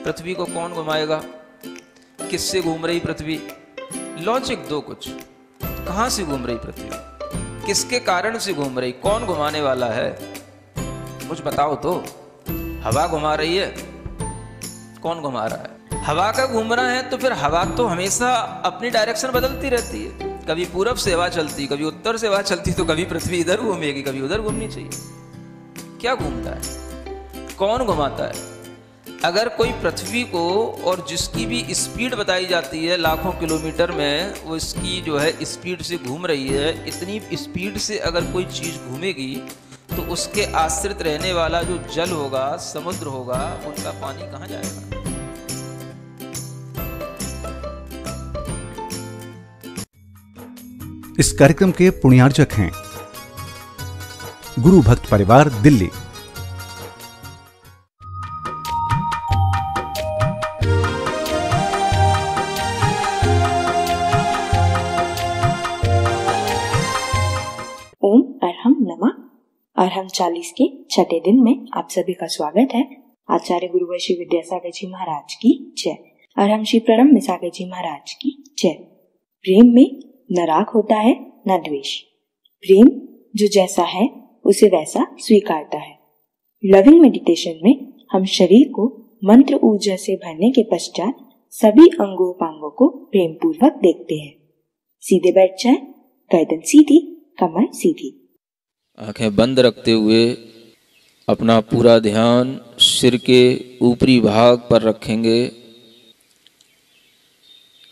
पृथ्वी को कौन घुमाएगा, किससे घूम रही पृथ्वी, लॉजिक दो कुछ। कहां से घूम रही पृथ्वी, किसके कारण से घूम रही, कौन घुमाने वाला है, कुछ बताओ तो। हवा घुमा रही है, कौन घुमा रहा है, हवा का घूमना है तो फिर हवा तो हमेशा अपनी डायरेक्शन बदलती रहती है। कभी पूरब से हवा चलती, कभी उत्तर से हवा चलती, तो कभी पृथ्वी इधर घूमेगी, कभी उधर घूमनी चाहिए। क्या घूमता है, कौन घुमाता है? अगर कोई पृथ्वी को, और जिसकी भी स्पीड बताई जाती है लाखों किलोमीटर में, वो इसकी जो है स्पीड से घूम रही है, इतनी स्पीड से अगर कोई चीज़ घूमेगी तो उसके आश्रित रहने वाला जो जल होगा, समुद्र होगा, उनका पानी कहाँ जाएगा? इस कार्यक्रम के पुण्यार्जक हैं गुरु भक्त परिवार, दिल्ली। ओम अरहम नमः। अरहम 40 के छठे दिन में आप सभी का स्वागत है। आचार्य गुरुवंशी विद्यासागर जी महाराज की जय। अरहम श्री प्रणम मिसागर जी महाराज की जय। प्रेम में न राग होता है न द्वेष। प्रेम जो जैसा है उसे वैसा स्वीकारता है। लविंग मेडिटेशन में हम शरीर को मंत्र ऊर्जा से भरने के पश्चात सभी अंगों को प्रेम पूर्वक देखते हैं। सीधे बैठ जाएं, गर्दन सीधी, कमर सीधी। आंखें बंद रखते हुए अपना पूरा ध्यान सिर के ऊपरी भाग पर रखेंगे।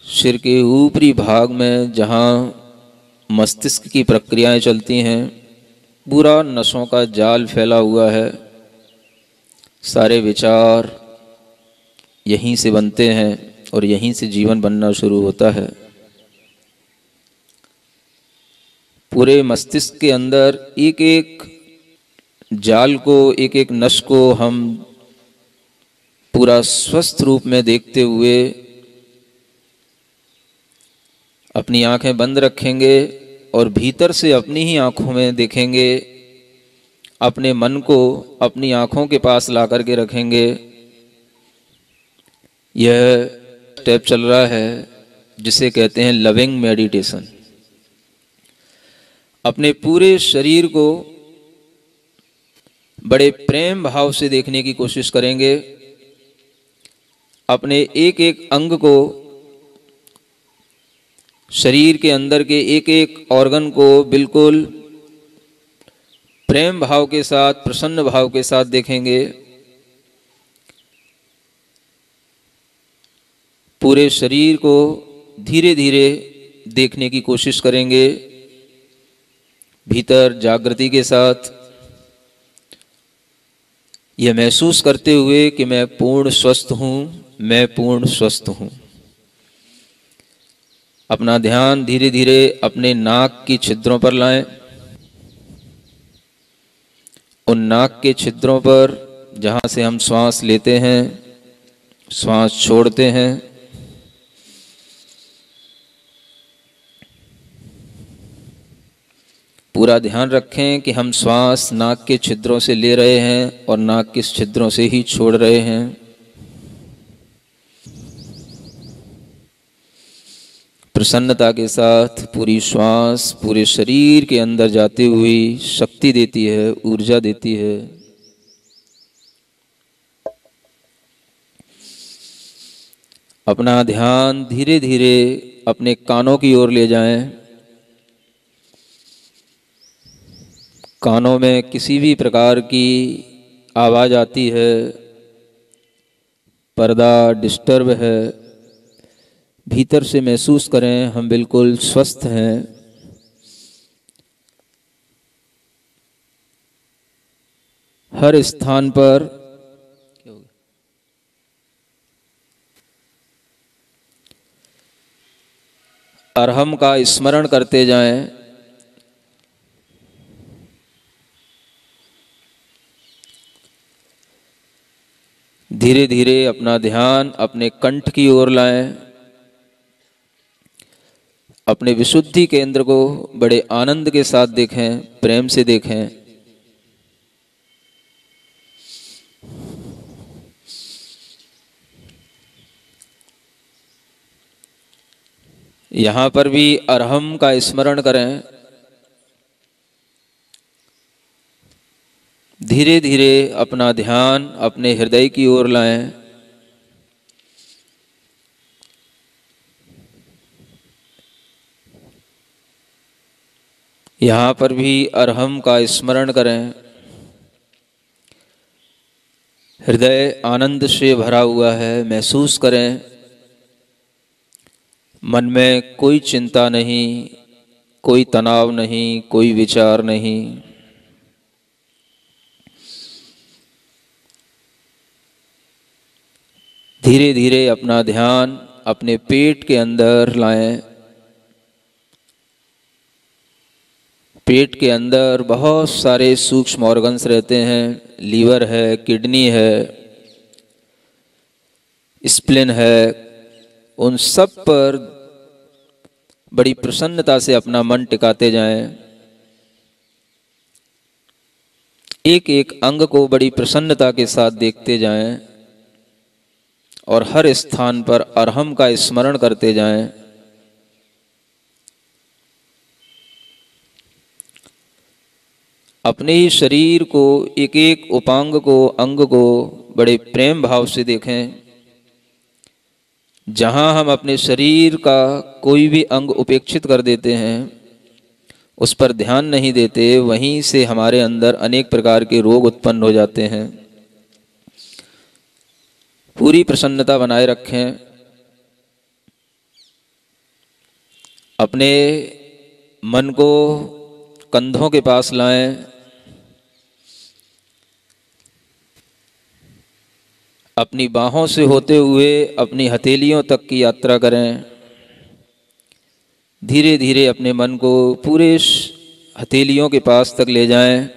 सिर के ऊपरी भाग में जहाँ मस्तिष्क की प्रक्रियाएं चलती हैं, पूरा नसों का जाल फैला हुआ है। सारे विचार यहीं से बनते हैं और यहीं से जीवन बनना शुरू होता है। पूरे मस्तिष्क के अंदर एक एक जाल को, एक एक नस को हम पूरा स्वस्थ रूप में देखते हुए अपनी आंखें बंद रखेंगे और भीतर से अपनी ही आंखों में देखेंगे। अपने मन को अपनी आंखों के पास ला करके रखेंगे। यह स्टेप चल रहा है जिसे कहते हैं लविंग मेडिटेशन। अपने पूरे शरीर को बड़े प्रेम भाव से देखने की कोशिश करेंगे। अपने एक एक अंग को, शरीर के अंदर के एक एक ऑर्गन को बिल्कुल प्रेम भाव के साथ, प्रसन्न भाव के साथ देखेंगे। पूरे शरीर को धीरे धीरे देखने की कोशिश करेंगे, भीतर जागृति के साथ, यह महसूस करते हुए कि मैं पूर्ण स्वस्थ हूँ, मैं पूर्ण स्वस्थ हूँ। अपना ध्यान धीरे धीरे अपने नाक की छिद्रों पर लाएं। उन नाक के छिद्रों पर जहाँ से हम श्वास लेते हैं, श्वास छोड़ते हैं, पूरा ध्यान रखें कि हम श्वास नाक के छिद्रों से ले रहे हैं और नाक के छिद्रों से ही छोड़ रहे हैं। प्रसन्नता के साथ पूरी श्वास पूरे शरीर के अंदर जाती हुई शक्ति देती है, ऊर्जा देती है। अपना ध्यान धीरे धीरे अपने कानों की ओर ले जाएं। कानों में किसी भी प्रकार की आवाज़ आती है, पर्दा डिस्टर्ब है, भीतर से महसूस करें हम बिल्कुल स्वस्थ हैं। हर स्थान पर अरहम का स्मरण करते जाएं। धीरे धीरे अपना ध्यान अपने कंठ की ओर लाएं। अपने विशुद्धि केंद्र को बड़े आनंद के साथ देखें, प्रेम से देखें। यहाँ पर भी अरहम का स्मरण करें। धीरे धीरे अपना ध्यान अपने हृदय की ओर लाएं। यहाँ पर भी अरहम का स्मरण करें। हृदय आनंद से भरा हुआ है, महसूस करें। मन में कोई चिंता नहीं, कोई तनाव नहीं, कोई विचार नहीं। धीरे धीरे अपना ध्यान अपने पेट के अंदर लाएं। पेट के अंदर बहुत सारे सूक्ष्म ऑर्गन्स रहते हैं। लीवर है, किडनी है, स्प्लीन है। उन सब पर बड़ी प्रसन्नता से अपना मन टिकाते जाएं। एक एक अंग को बड़ी प्रसन्नता के साथ देखते जाएं और हर स्थान पर अरहम का स्मरण करते जाएं। अपने ही शरीर को, एक एक उपांग को, अंग को बड़े प्रेम भाव से देखें। जहाँ हम अपने शरीर का कोई भी अंग उपेक्षित कर देते हैं, उस पर ध्यान नहीं देते, वहीं से हमारे अंदर अनेक प्रकार के रोग उत्पन्न हो जाते हैं। पूरी प्रसन्नता बनाए रखें। अपने मन को कंधों के पास लाएं। अपनी बाहों से होते हुए अपनी हथेलियों तक की यात्रा करें। धीरे धीरे अपने मन को पूरे हथेलियों के पास तक ले जाएं।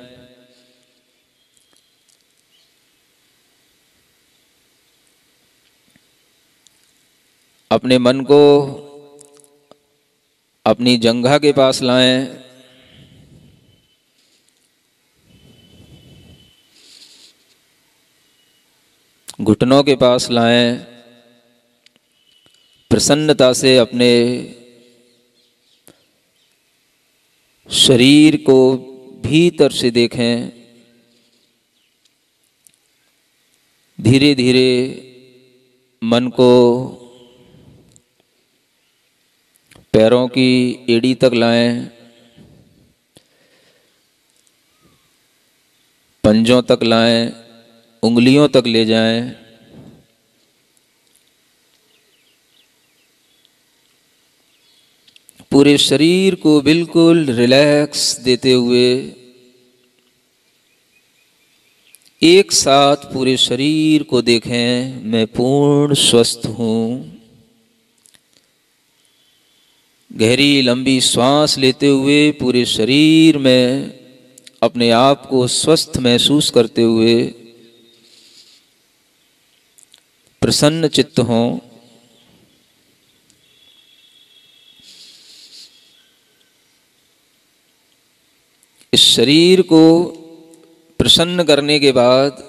अपने मन को अपनी जंघा के पास लाएं। घुटनों के पास लाएं। प्रसन्नता से अपने शरीर को भीतर से देखें। धीरे धीरे मन को पैरों की एड़ी तक लाएं, पंजों तक लाएं, उंगलियों तक ले जाएं। पूरे शरीर को बिल्कुल रिलैक्स देते हुए एक साथ पूरे शरीर को देखें। मैं पूर्ण स्वस्थ हूँ। गहरी लंबी श्वास लेते हुए पूरे शरीर में अपने आप को स्वस्थ महसूस करते हुए प्रसन्न चित्त हों। इस शरीर को प्रसन्न करने के बाद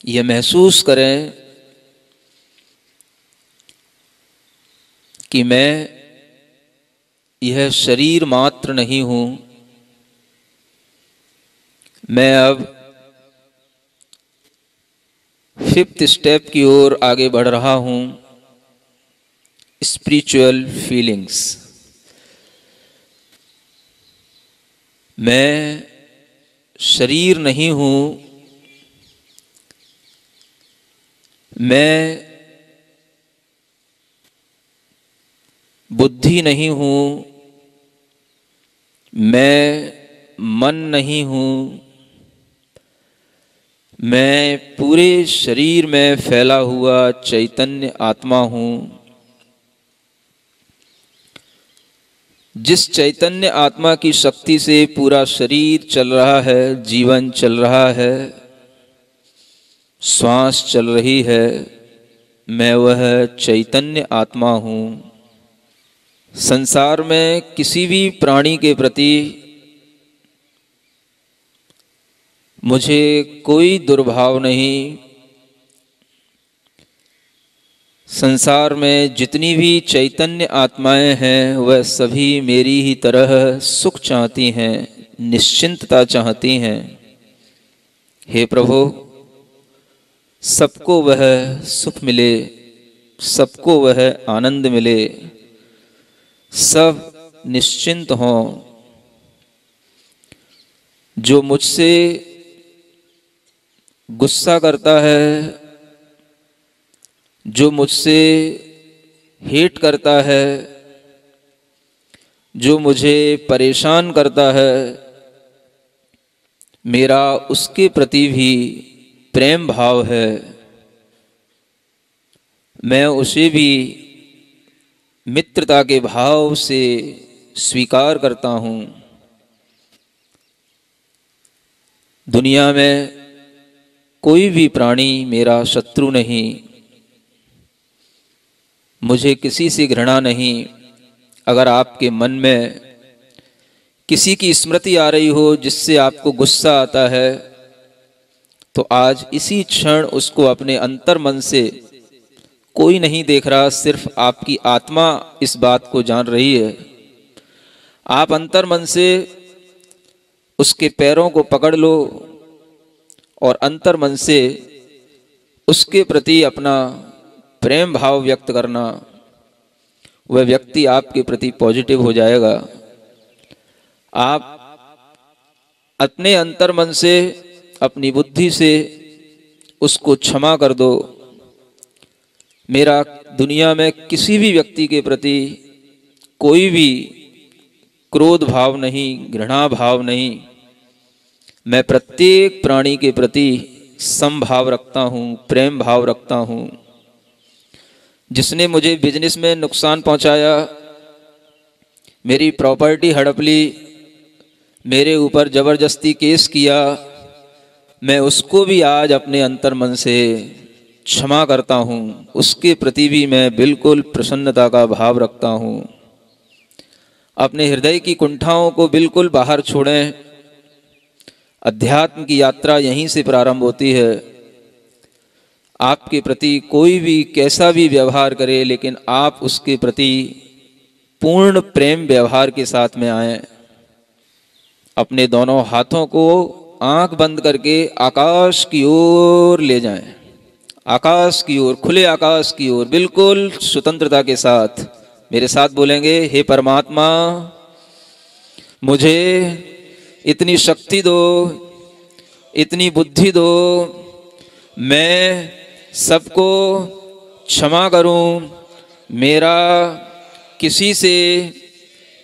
यह महसूस करें कि मैं यह शरीर मात्र नहीं हूं। मैं अब 5th स्टेप की ओर आगे बढ़ रहा हूं, स्पिरिचुअल फीलिंग्स। मैं शरीर नहीं हूं, मैं बुद्धि नहीं हूं, मैं मन नहीं हूं, मैं पूरे शरीर में फैला हुआ चैतन्य आत्मा हूं। जिस चैतन्य आत्मा की शक्ति से पूरा शरीर चल रहा है, जीवन चल रहा है, श्वास चल रही है, मैं वह चैतन्य आत्मा हूं। संसार में किसी भी प्राणी के प्रति मुझे कोई दुर्भाव नहीं। संसार में जितनी भी चैतन्य आत्माएं हैं वह सभी मेरी ही तरह सुख चाहती हैं, निश्चिंतता चाहती हैं। हे प्रभु, सबको वह सुख मिले, सबको वह आनंद मिले, सब निश्चिंत हों। जो मुझसे गुस्सा करता है, जो मुझसे हेट करता है, जो मुझे परेशान करता है, मेरा उसके प्रति भी प्रेम भाव है। मैं उसे भी मित्रता के भाव से स्वीकार करता हूँ। दुनिया में कोई भी प्राणी मेरा शत्रु नहीं, मुझे किसी से घृणा नहीं। अगर आपके मन में किसी की स्मृति आ रही हो जिससे आपको गुस्सा आता है, तो आज इसी क्षण उसको अपने अंतर मन से, कोई नहीं देख रहा, सिर्फ आपकी आत्मा इस बात को जान रही है, आप अंतर मन से उसके पैरों को पकड़ लो और अंतर मन से उसके प्रति अपना प्रेम भाव व्यक्त करना। वह व्यक्ति आपके प्रति पॉजिटिव हो जाएगा। आप अपने अंतर मन से, अपनी बुद्धि से उसको क्षमा कर दो। मेरा दुनिया में किसी भी व्यक्ति के प्रति कोई भी क्रोध भाव नहीं, घृणा भाव नहीं। मैं प्रत्येक प्राणी के प्रति समभाव रखता हूँ, प्रेम भाव रखता हूँ। जिसने मुझे बिजनेस में नुकसान पहुँचाया, मेरी प्रॉपर्टी हड़प ली, मेरे ऊपर ज़बरदस्ती केस किया, मैं उसको भी आज अपने अंतर मन से क्षमा करता हूँ। उसके प्रति भी मैं बिल्कुल प्रसन्नता का भाव रखता हूँ। अपने हृदय की कुंठाओं को बिल्कुल बाहर छोड़ें। अध्यात्म की यात्रा यहीं से प्रारंभ होती है। आपके प्रति कोई भी कैसा भी व्यवहार करे, लेकिन आप उसके प्रति पूर्ण प्रेम व्यवहार के साथ में आएं। अपने दोनों हाथों को आंख बंद करके आकाश की ओर ले जाएं, आकाश की ओर, खुले आकाश की ओर, बिल्कुल स्वतंत्रता के साथ। मेरे साथ बोलेंगे, हे परमात्मा, मुझे इतनी शक्ति दो, इतनी बुद्धि दो, मैं सबको क्षमा करूं। मेरा किसी से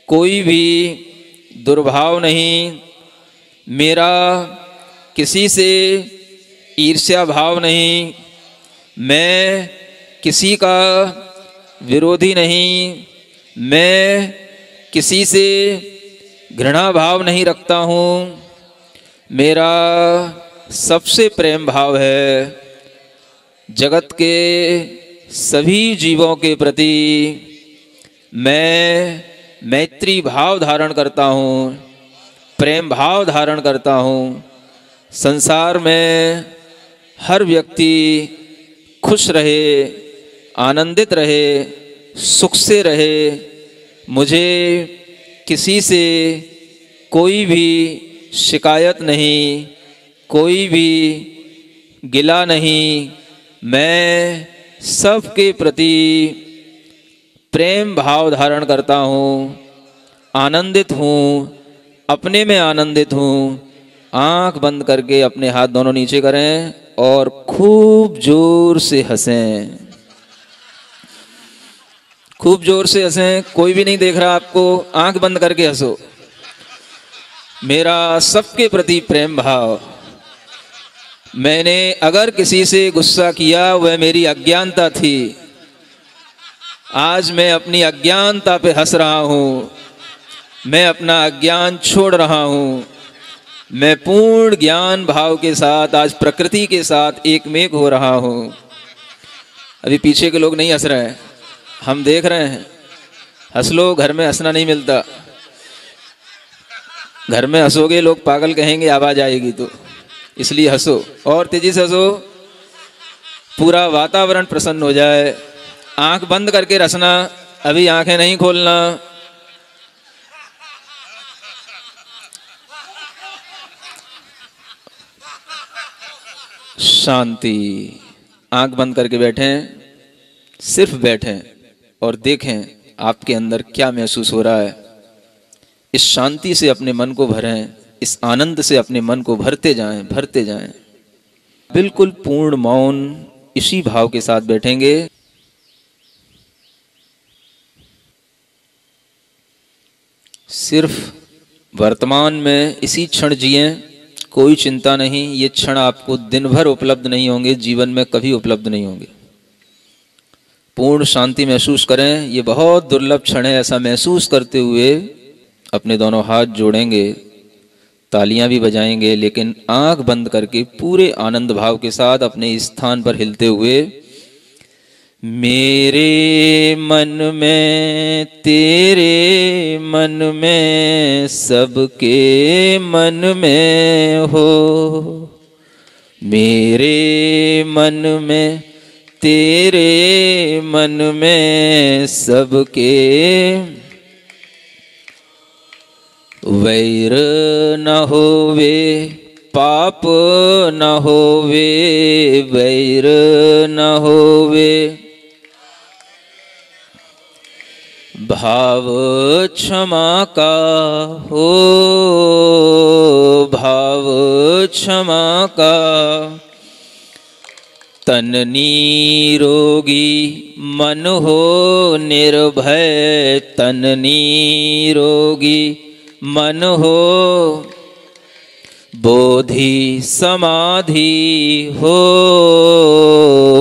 कोई भी दुर्भाव नहीं, मेरा किसी से ईर्ष्या भाव नहीं, मैं किसी का विरोधी नहीं, मैं किसी से घृणा भाव नहीं रखता हूँ। मेरा सबसे प्रेम भाव है। जगत के सभी जीवों के प्रति मैं मैत्री भाव धारण करता हूँ, प्रेम भाव धारण करता हूँ। संसार में हर व्यक्ति खुश रहे, आनंदित रहे, सुख से रहे। मुझे किसी से कोई भी शिकायत नहीं, कोई भी गिला नहीं। मैं सबके प्रति प्रेम भाव धारण करता हूँ, आनंदित हूँ, अपने में आनंदित हूँ। आंख बंद करके अपने हाथ दोनों नीचे करें और खूब जोर से हंसें, खूब जोर से हंसें। कोई भी नहीं देख रहा आपको, आंख बंद करके हंसो। मेरा सबके प्रति प्रेम भाव। मैंने अगर किसी से गुस्सा किया, वह मेरी अज्ञानता थी। आज मैं अपनी अज्ञानता पे हंस रहा हूँ। मैं अपना अज्ञान छोड़ रहा हूँ। मैं पूर्ण ज्ञान भाव के साथ आज प्रकृति के साथ एकमेक हो रहा हूँ। अभी पीछे के लोग नहीं हंस रहे हैं, हम देख रहे हैं। हंस लो, घर में हंसना नहीं मिलता। घर में हंसोगे लोग पागल कहेंगे, आवाज आएगी तो, इसलिए हंसो और तेजी से हंसो। पूरा वातावरण प्रसन्न हो जाए, आंख बंद करके रसना, अभी आंखें नहीं खोलना। शांति। आंख बंद करके बैठें, सिर्फ बैठें और देखें आपके अंदर क्या महसूस हो रहा है। इस शांति से अपने मन को भरें, इस आनंद से अपने मन को भरते जाएं, भरते जाएं। बिल्कुल पूर्ण मौन, इसी भाव के साथ बैठेंगे। सिर्फ वर्तमान में इसी क्षण जिएं, कोई चिंता नहीं। ये क्षण आपको दिन भर उपलब्ध नहीं होंगे, जीवन में कभी उपलब्ध नहीं होंगे। पूर्ण शांति महसूस करें, ये बहुत दुर्लभ क्षण है। ऐसा महसूस करते हुए अपने दोनों हाथ जोड़ेंगे, तालियां भी बजाएंगे, लेकिन आंख बंद करके पूरे आनंद भाव के साथ अपने स्थान पर हिलते हुए, मेरे मन में तेरे मन में सबके मन में हो, मेरे मन में तेरे मन में सबके, वैर न होवे पाप न होवे, वैर न होवे, भाव क्षमा का हो, भाव क्षमा का, तन निरोगी मन हो निर्भय, तन निरोगी मन हो, बोधि समाधि हो,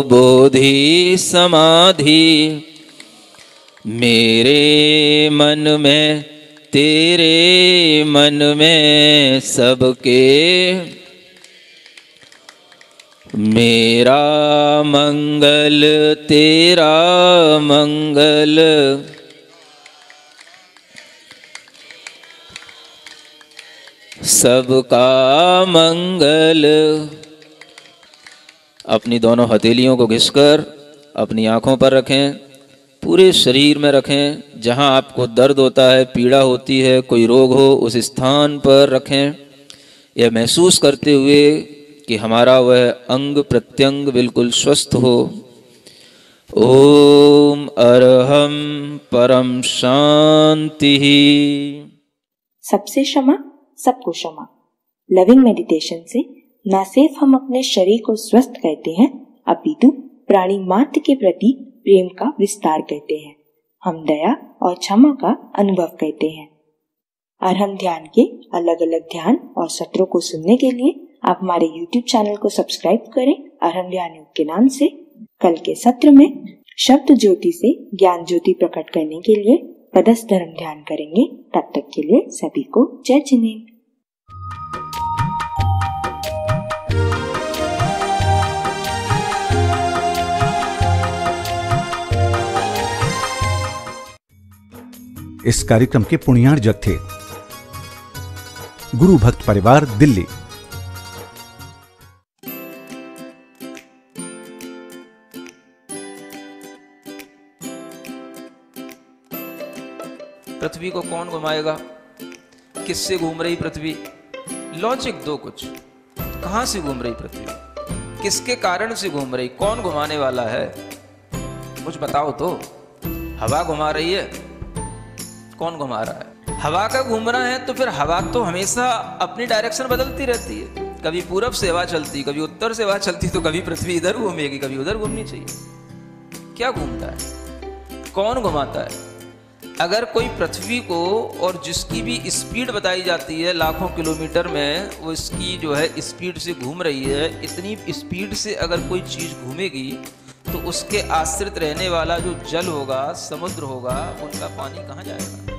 बोधि समाधि, मेरे मन में तेरे मन में सबके, मेरा मंगल तेरा मंगल, सबका मंगल। अपनी दोनों हथेलियों को घिसकर अपनी आंखों पर रखें, पूरे शरीर में रखें। जहां आपको दर्द होता है, पीड़ा होती है, कोई रोग हो, उस स्थान पर रखें। यह महसूस करते हुए कि हमारा वह अंग प्रत्यंग बिल्कुल स्वस्थ हो। ओम अरहम परम शांति। सबसे क्षमा सबको क्षमा। लविंग मेडिटेशन से न सिर्फ हम अपने शरीर को स्वस्थ करते हैं, अपितु प्राणी मात्र के प्रति प्रेम का विस्तार करते हैं। हम दया और क्षमा का अनुभव करते हैं। अरहम ध्यान के अलग अलग ध्यान और सत्रों को सुनने के लिए आप हमारे YouTube चैनल को सब्सक्राइब करें, अरहम ध्यान योग के नाम से। कल के सत्र में शब्द ज्योति से ज्ञान ज्योति प्रकट करने के लिए पदस्थ धर्म ध्यान करेंगे। तब तक के लिए सभी को जय जिनेन्द्र। इस कार्यक्रम के पुण्यार्जक थे गुरु भक्त परिवार, दिल्ली। पृथ्वी को कौन घुमाएगा? किससे घूम रही पृथ्वी? लॉजिक दो कुछ। कहां से घूम रही पृथ्वी? किसके कारण से घूम रही? कौन घुमाने वाला है? कुछ बताओ तो। हवा घुमा रही है, कौन घुमा रहा है? हवा का घूमना है तो फिर हवा तो हमेशा अपनी डायरेक्शन बदलती रहती है। कभी पूरब से हवा चलती, कभी उत्तर से हवा चलती, तो कभी पृथ्वी इधर घूमेगी, कभी उधर घूमनी चाहिए। क्या घूमता है? कौन घुमाता है? अगर कोई पृथ्वी को, और जिसकी भी स्पीड बताई जाती है लाखों किलोमीटर में, वो इसकी जो है स्पीड से घूम रही है, इतनी स्पीड से अगर कोई चीज घूमेगी तो उसके आश्रित रहने वाला जो जल होगा, समुद्र होगा, उनका पानी कहाँ जाएगा?